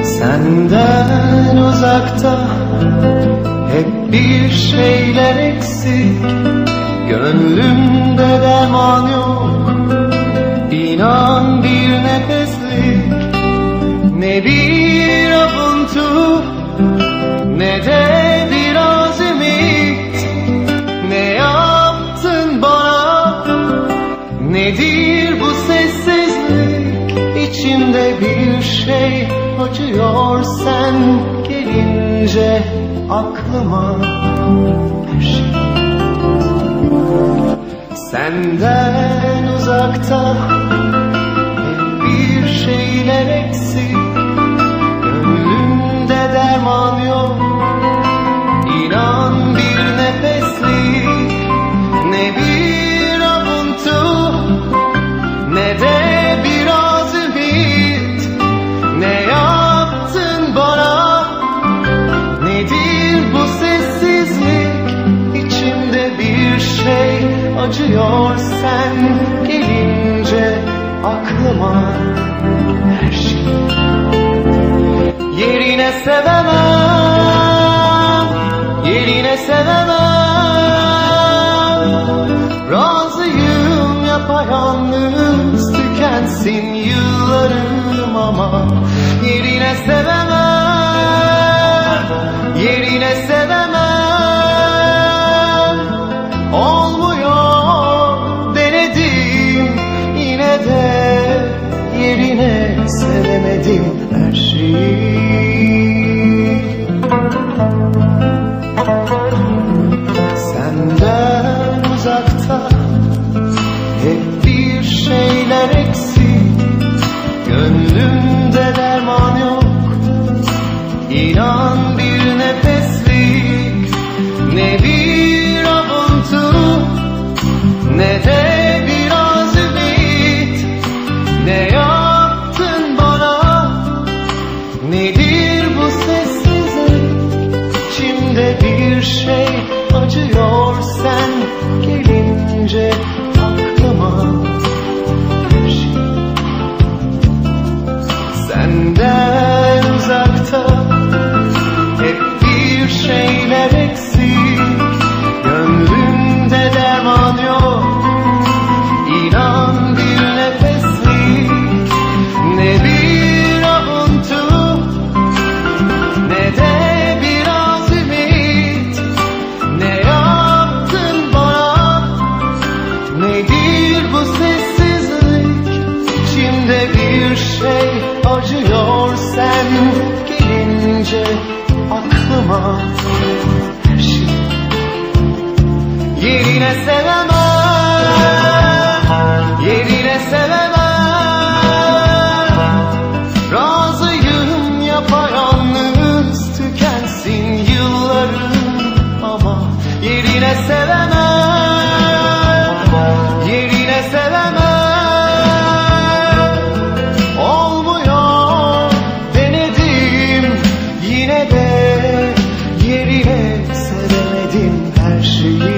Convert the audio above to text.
Senden uzakta hep bir şeyler eksik, gönlümde derman yok, inan bir nefeslik. Ne bir avuntu ne de biraz ümit. Ne yaptın bana, nedir bu sessizlik? İçimde bir şey acıyor sen gelince aklıma her şey. Senden uzakta hep bir şeyler eksik, gönlümde derman yok, inan bir nefeslik. Ne bir avuntu ne de biraz ümit. Ne yaptın bana, nedir bu sessizlik? İçimde bir şey acıyor sen gelince aklıma her şey. Yerine sevemem, yerine sevemem. Razıyım yapayalnız tükensin yıllarım ama yerine sevemem, yerine sevemem. Olmuyor denedim yine de yerine sevemedim her şeyi. Senden uzakta hep bir şeyler eksik, gönlümde derman yok, inan bir nefeslik. Ne bir avuntu ne de biraz ümit. Ne yaptın bana, nedir bu sessizlik? İçimde bir şey acıyor sen gelince aklıma her şey. Senden uzakta hep bir şeyler eksik, gönlümde derman yok, inan bir nefeslik. Ne bir avuntu ne de biraz ümit. Ne yaptın bana, nedir bu sessizlik? İçimde bir şey acıyor sen gelince aklıma her şey. Yerine sevemem, yerine sevemem. Razıyım yapayalnız tükensin yıllarım ama yerine sevemem, yerine sevemem. Olmuyor denedim yine de yerine sevemedim her şeyi.